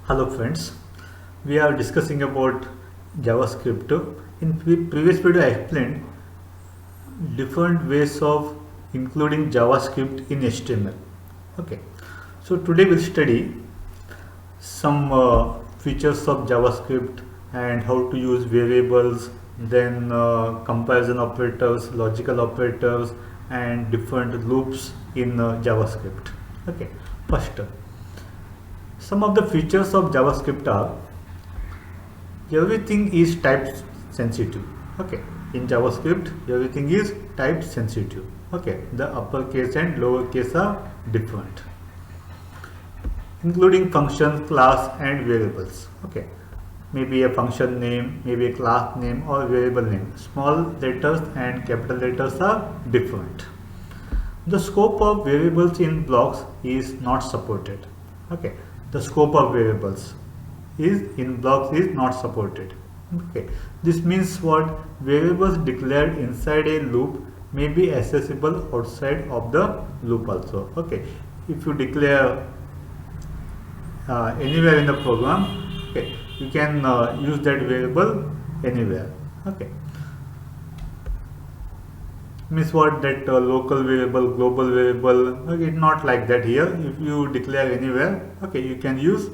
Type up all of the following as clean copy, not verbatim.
Hello friends, we are discussing about JavaScript. In previous video I explained different ways of including JavaScript in HTML. Okay, so today we'll study some features of JavaScript and how to use variables, then comparison operators, logical operators and different loops in JavaScript. Okay, first some of the features of JavaScript are everything is type sensitive. Okay, in JavaScript everything is type sensitive. Okay, the uppercase and lowercase are different, including functions, class and variables. Okay, maybe a function name, maybe a class name or variable name. Small letters and capital letters are different. The scope of variables in blocks is not supported. Okay, the scope of variables is in blocks is not supported. Okay, this means what? Variables declared inside a loop may be accessible outside of the loop also. Okay, if you declare anywhere in the program, okay, you can use that variable anywhere. Okay, means what? That local variable, global variable. Okay, it's not like that here. If you declare anywhere, okay, you can use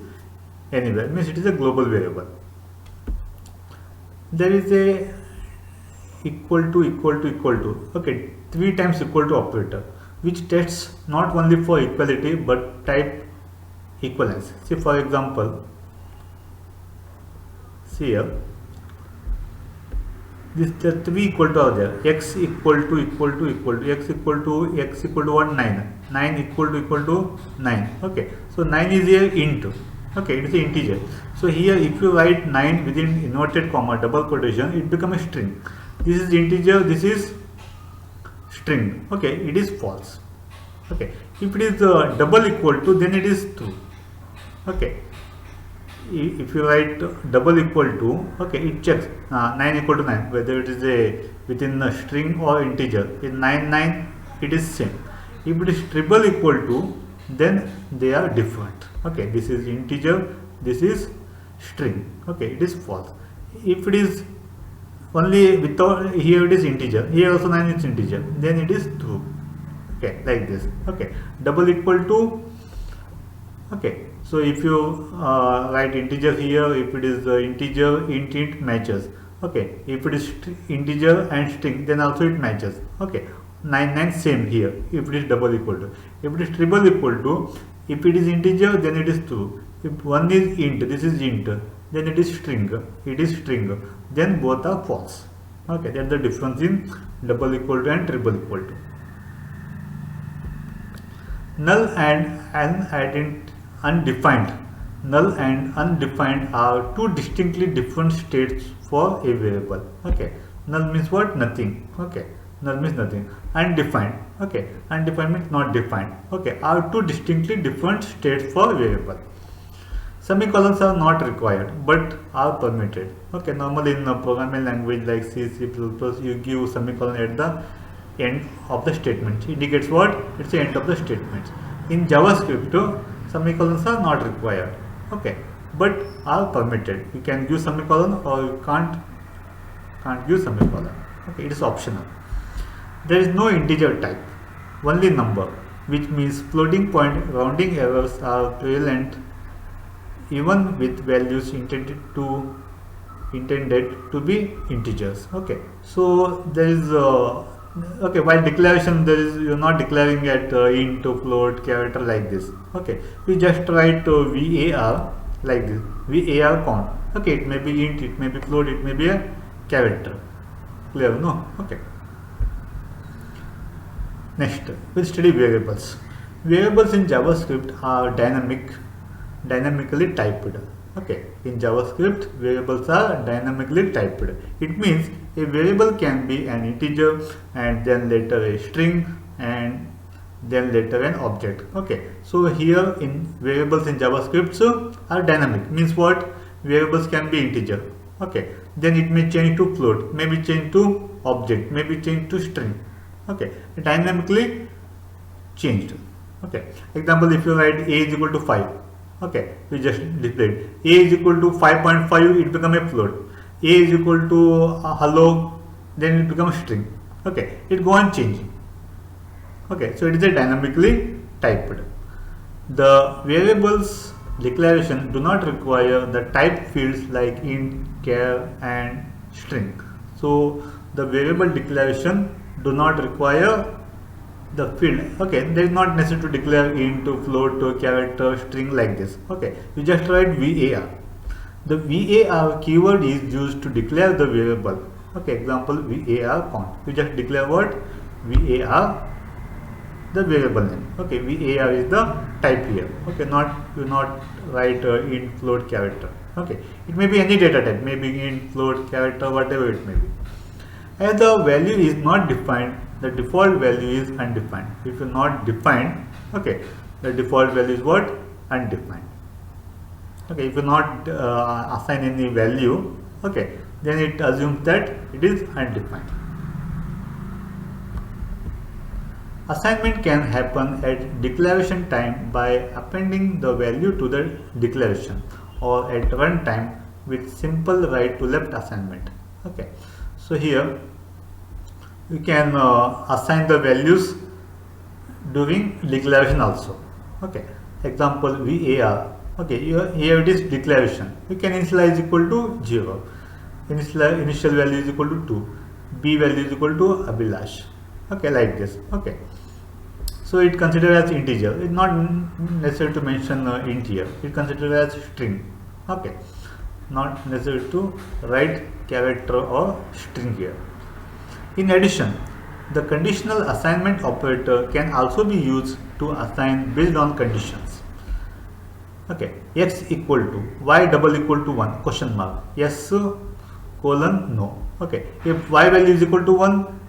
anywhere, means it is a global variable. There is a equal to, okay, 3 times equal to operator, which tests not only for equality but type equivalence. See, for example, see here, this the 3 equal to are there. X equal to x equal to what? 9 equal to 9. Okay, so 9 is a int. Okay, it is an integer. So here if you write 9 within inverted comma double quotation, it becomes a string. This is integer, this is string. Okay, it is false. Okay, if it is double equal to, then it is true. Okay, if you write double equal to, okay, it checks 9 equal to 9 whether it is a within a string or integer. In 9 it is same. If it is triple equal to, then they are different. Okay, this is integer, this is string. Okay, it is false. If it is only without, here it is integer, here also 9 is integer, then it is true. Okay, like this. Okay, double equal to, okay, so if you write integer here, if it is integer, int matches. Okay, if it is integer and string, then also it matches. Okay, 9 same here if it is double equal to. If it is triple equal to, if it is integer, then it is true. If one is int, this is int, then it is string, then both are false. Okay, that's the difference in double equal to and triple equal to. Null and undefined. Null and undefined are two distinctly different states for a variable. Okay, null means what? Nothing. Okay, null means nothing. Undefined, okay, undefined means not defined. Okay, are two distinctly different states for variable. Semicolons are not required but are permitted. Okay, normally in a programming language like C, C++, you give semicolon at the end of the statement. It indicates what? It's the end of the statement. In JavaScript, semicolons are not required. Okay, but are permitted. You can use semicolon or you can't use semicolon. Okay, it is optional. There is no integer type, only number, which means floating point rounding errors are prevalent even with values intended to be integers. Okay, so there is okay, while declaration there is, you are not declaring at int, float, character like this. Okay, we just write var like this, var count. Okay, it may be int, it may be float, it may be a character. Clear? No? Okay. Next, we'll study variables. Variables in JavaScript are dynamically typed. Okay, in JavaScript, variables are dynamically typed. It means a variable can be an integer and then later a string and then later an object. Okay, so here in variables in JavaScript are dynamic. Means what? Variables can be integer. Okay, then it may change to float, maybe change to object, maybe change to string. Okay, dynamically changed. Okay, example, if you write a is equal to 5, Okay, we just displayed a is equal to 5.5, it become a float. A is equal to hello, then it becomes string. Okay, it go on changing. Okay, so it is a dynamically typed. The variables declaration do not require the type fields like int, char and string. So the variable declaration do not require the field. Okay, there is not necessary to declare int, float, character, string like this. Okay, you just write var. The var keyword is used to declare the variable. Okay, example var count. You just declare what? Var, the variable name. Okay, var is the type here. Okay, you not write int, float, character. Okay, it may be any data type, maybe int, float, character, whatever it may be. As the value is not defined, the default value is undefined. If you not defined, okay, the default value is what? Undefined. Okay, if you not assign any value, okay, then it assumes that it is undefined. Assignment can happen at declaration time by appending the value to the declaration, or at runtime with simple right to left assignment. Okay, so here we can assign the values during declaration also. Okay, example var. Okay, here it is declaration. We can initialize equal to 0. Initial value is equal to 2. B value is equal to Abhilash. Okay, like this. Okay, so it considered as integer. It's not necessary to mention int here. It considered as string. Okay, not necessary to write character or string here. In addition, the conditional assignment operator can also be used to assign based on conditions. Okay, x equal to y double equal to 1 question mark, yes colon no. Okay, if y value is equal to 1,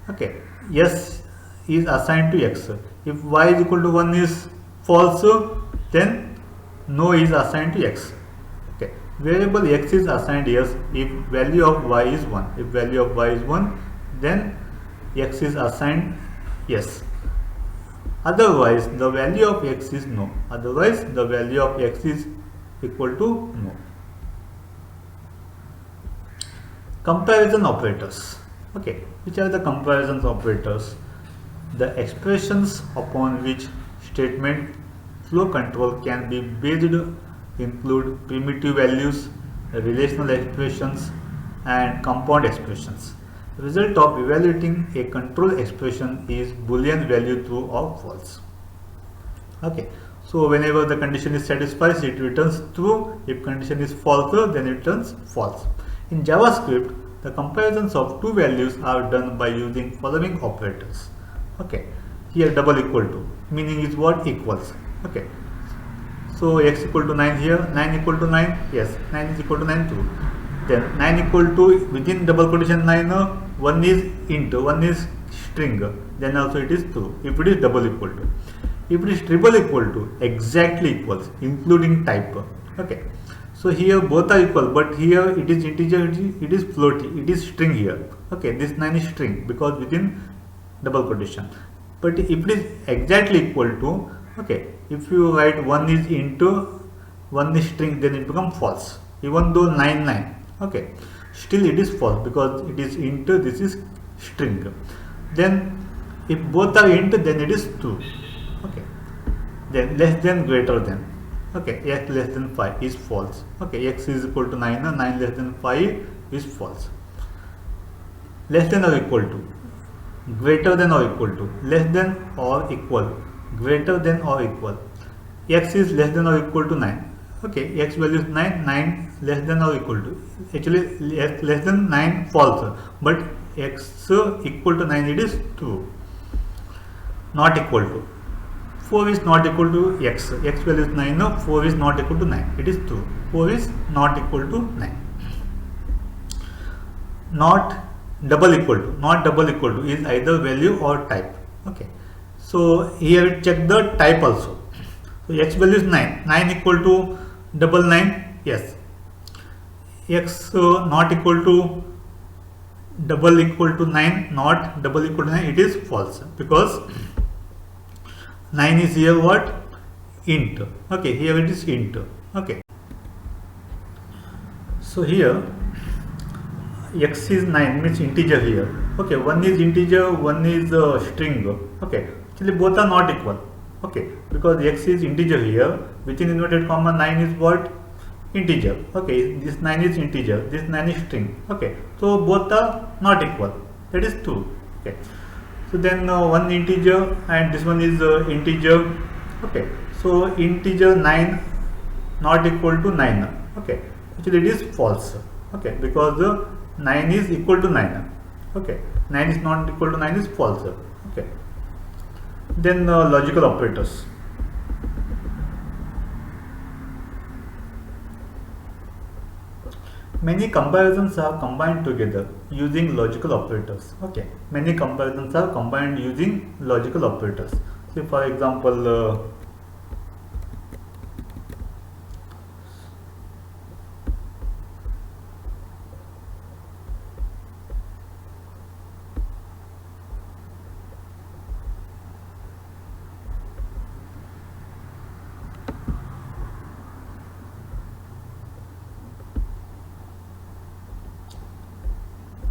okay, yes is assigned to x. If y is equal to 1 is false, then no is assigned to x. Okay, variable x is assigned yes if value of y is 1. If value of y is 1, then x is assigned yes. Otherwise the value of x is no. Otherwise the value of x is equal to no. Comparison operators. Okay, which are the comparison operators? The expressions upon which statement flow control can be based include primitive values, relational expressions and compound expressions. The result of evaluating a control expression is Boolean value true or false. Okay, so whenever the condition is satisfied, it returns true. If condition is false, then it returns false. In JavaScript, the comparisons of two values are done by using following operators. Okay, here double equal to, meaning is what? Equals. Okay, so x equal to 9 here, 9 equal to 9, yes, 9 is equal to 9 true. Then 9 equal to, within double quotation 9, one is int, one is string, then also it is true if it is double equal to. If it is triple equal to, exactly equals, including type. Okay, so here both are equal, but here it is integer, it is float, it is string here. Okay, this 9 is string because within double quotation. But if it is exactly equal to, okay, if you write 1 is int, 1 is string, then it becomes false. Even though 9 9, okay, still it is false because it is int, this is string. Then if both are int, then it is true. Okay, then less than greater than, okay, x less than 5 is false. Okay, x is equal to 9, 9 less than 5 is false. Less than or equal to, greater than or equal to, less than or equal, greater than or equal. X is less than or equal to 9. Okay, x value is 9, 9 less than or equal to, actually x less than 9 false, but x equal to 9 it is true. Not equal to, 4 is not equal to x, x value is 9, no, 4 is not equal to 9, it is true, 4 is not equal to 9. Not double equal to, not double equal to is either value or type. Okay, so here check the type also. So x value is 9, 9 equal to double 9, yes. X not equal to double equal to 9, not double equal to 9, it is false because 9 is here what? int. Okay, here it is int. Okay, so here x is 9 means integer here. Okay, one is integer, one is string. Okay, actually both are not equal. Okay, because x is integer here, within inverted comma 9 is what? Integer. Okay, this 9 is integer, this 9 is string. Okay, so both are not equal, that is true. Okay, so then one integer and this one is integer. Okay, so integer 9 not equal to 9. Okay, actually it is false. Okay, because 9 is equal to 9. Okay, 9 is not equal to 9 is false. Okay, then logical operators. Many comparisons are combined together using logical operators. Okay, many comparisons are combined using logical operators. So for example,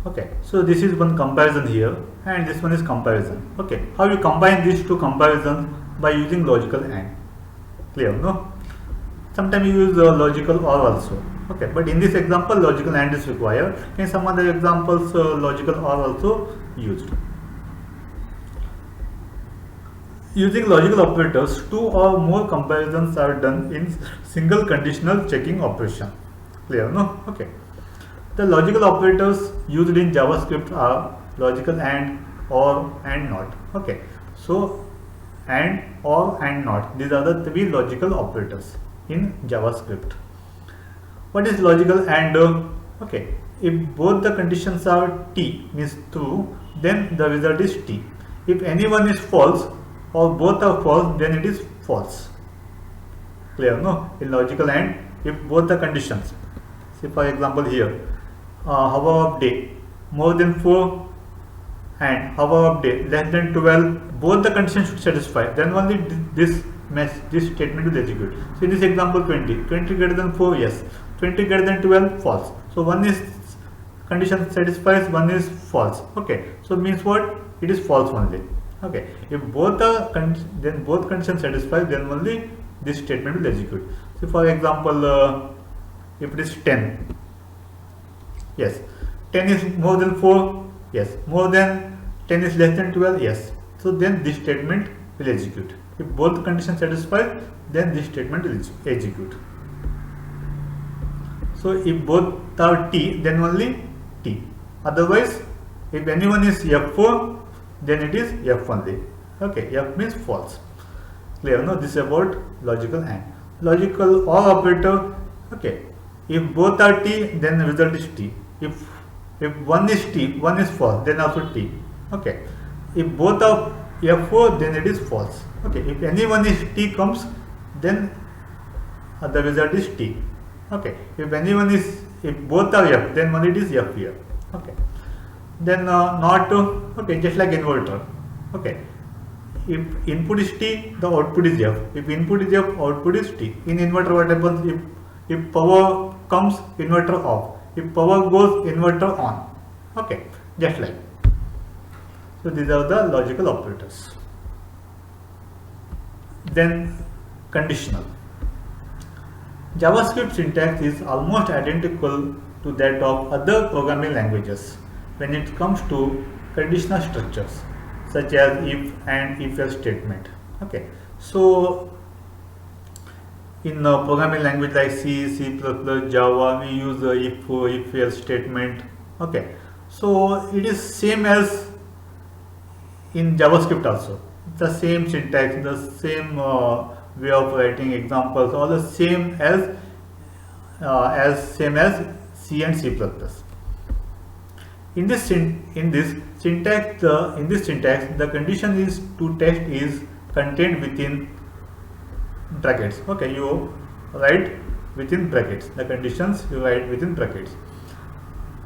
okay, so this is one comparison here and this one is comparison. Okay, how you combine these two comparisons? By using logical AND. Clear, no? Sometimes you use logical OR also. Okay, but in this example logical AND is required. In some other examples logical OR also used. Using logical operators, two or more comparisons are done in single conditional checking operation. Clear, no? Okay. The logical operators used in JavaScript are logical AND, OR, and NOT. Okay, so AND, OR, and NOT. These are the three logical operators in JavaScript. What is logical AND? Okay, if both the conditions are T means true, then the result is T. If any one is false or both are false, then it is false. Clear, no? In logical AND, if both the conditions, say for example here, hour of day more than 4 and hour of day less than 12, both the conditions should satisfy, then only this statement will execute. So in this example 20 greater than 4, yes, 20 greater than 12, false. So one is condition satisfies, one is false. Okay, so means what? It is false only. Okay, if both are then both conditions satisfy, then only this statement will execute. So for example, if it is 10, yes, 10 is more than 4, yes, more than 10 is less than 12, yes, so then this statement will execute. If both conditions satisfy, then this statement will execute. So if both are T, then only T, otherwise if anyone is F4, then it is F only. Okay, F means false. Clear, no? This is about logical AND. Logical OR operator. Okay, if both are T, then the result is T. If one is T, one is false, then also T. Okay, if both are F4, then it is false. Okay, if any one is T comes, then the result is T. Okay, if both are F, then only it is F here. Okay, then not okay, just like inverter. Okay, if input is T, the output is F. If input is F, output is T. In inverter, what happens? If power comes, inverter off. If power goes, inverter on. Okay, just like. So these are the logical operators. Then conditional. JavaScript syntax is almost identical to that of other programming languages when it comes to conditional structures such as if and if else statement. Okay, so in programming language like C, C++, Java, we use if else statement. Okay, so it is same as in JavaScript also. It's the same syntax, the same way of writing examples, all the same as C and C++. In this syntax, the condition is to text is contained within brackets. Okay, you write within brackets. The conditions you write within brackets.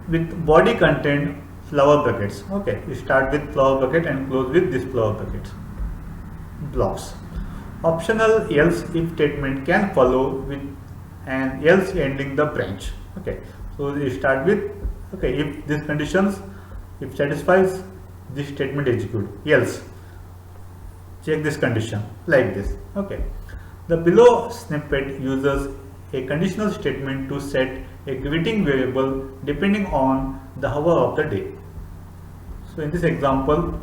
With body content flower brackets. Okay, you start with flower bracket and close with this flower bracket blocks. Optional else if statement can follow with an else ending the branch. Okay, so we start with, okay, if these conditions, if satisfies, this statement execute. Else, check this condition like this. Okay, the below snippet uses a conditional statement to set a greeting variable depending on the hour of the day. So in this example,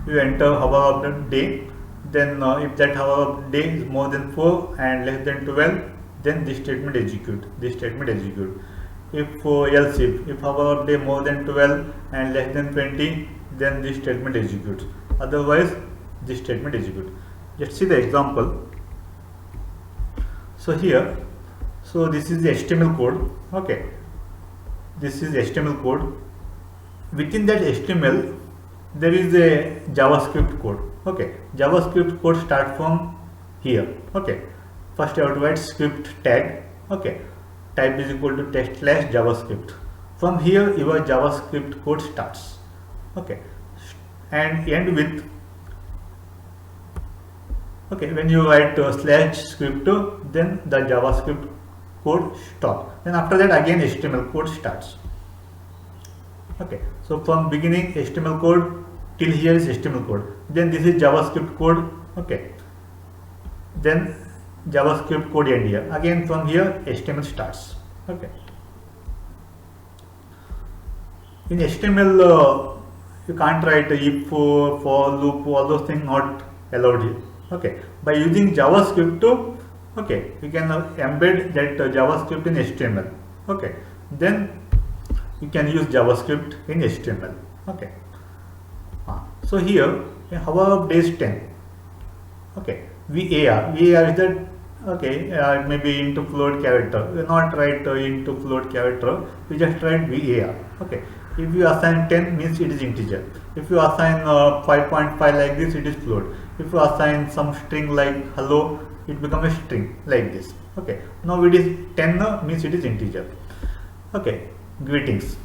you enter hour of the day, then if that hour of day is more than 4 and less than 12, then this statement execute. If else if hour of day more than 12 and less than 20, then this statement executes. Otherwise, this statement execute. Let's see the example. So here, so this is the HTML code. Okay, this is HTML code. Within that HTML, there is a JavaScript code. Okay, JavaScript code start from here. Okay, first you have to write script tag. Okay, type is equal to text slash JavaScript. From here your JavaScript code starts. Okay, and end with, okay, when you write slash script, then the JavaScript code stop. Then after that again HTML code starts. Okay, so from beginning HTML code till here is HTML code, then this is JavaScript code. Okay, then JavaScript code end here, again from here HTML starts. Okay, in HTML you can't write if, for, loop, all those things not allowed here. Okay, by using JavaScript, okay, you can embed that JavaScript in HTML. Okay, then you can use JavaScript in HTML. Okay, so here hour of day is 10. Okay, VAR is that, okay, it may be into float character. We not write into float character, we just write VAR. Okay, if you assign 10 means it is integer. If you assign 5.5 like this, it is float. If you assign some string like hello, it becomes a string like this. Okay, now it is 10 means it is integer. Okay, greetings.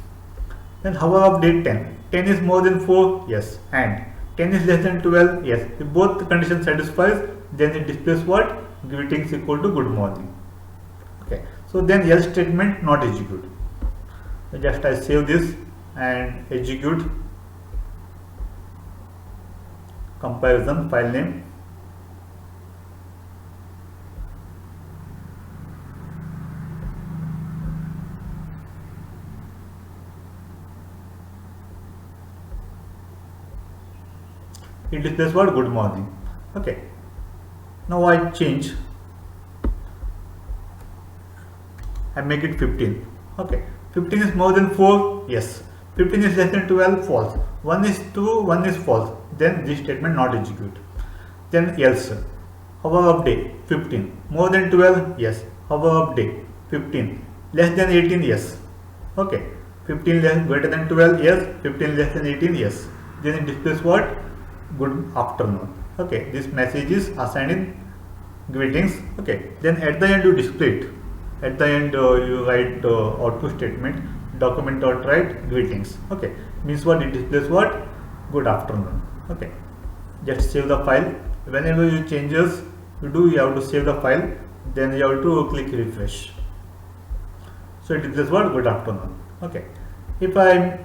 Then hour of day 10. 10 is more than 4, yes, and 10 is less than 12, yes. If both the conditions satisfies, then it displays what? Greetings equal to good morning. Okay, so then else statement not execute. So just I save this and execute. Comparison file name. It displays what? Good morning. Okay, now I change, I make it 15. Okay, 15 is more than 4, yes. 15 is less than 12, false. 1 is true, 1 is false, then this statement not execute. Then else, hour of day 15, more than 12, yes. Hour of day 15, less than 18, yes. Okay, 15 less greater than 12, yes. 15 less than 18, yes. Then it displays what? Good afternoon. Okay, this message is assigned in greetings. Okay, then at the end you display it. At the end you write output statement document.write greetings. Okay, means what? It displays what? Good afternoon. Okay, just save the file. Whenever you changes you have to save the file, then you have to click refresh. So it displays what? Good afternoon. Okay, if I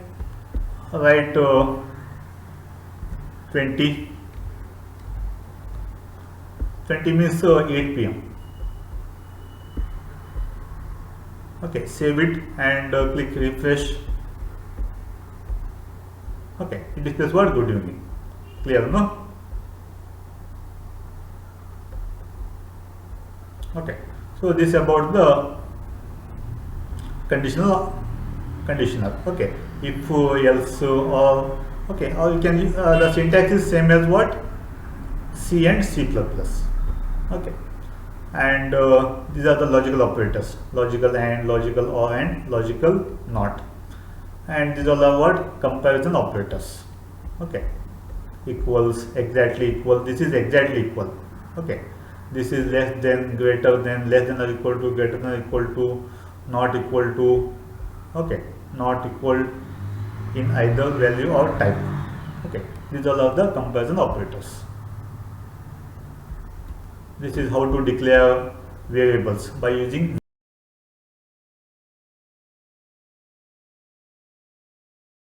write 20 means 8 p.m. Okay, save it and click refresh. Okay, it displays what? Good evening. Clear, no? Okay, so this about the conditional. Okay, if, else, or, okay, or you can the syntax is same as what? C and C++. Okay, and these are the logical operators: logical and, logical or, and logical not. And these all are what? Comparison operators. Okay, equals, exactly equal. This is exactly equal. Okay, this is less than, greater than, less than or equal to, greater than or equal to, not equal to. Okay, not equal in either value or type. Okay, these all are the comparison operators. This is how to declare variables by using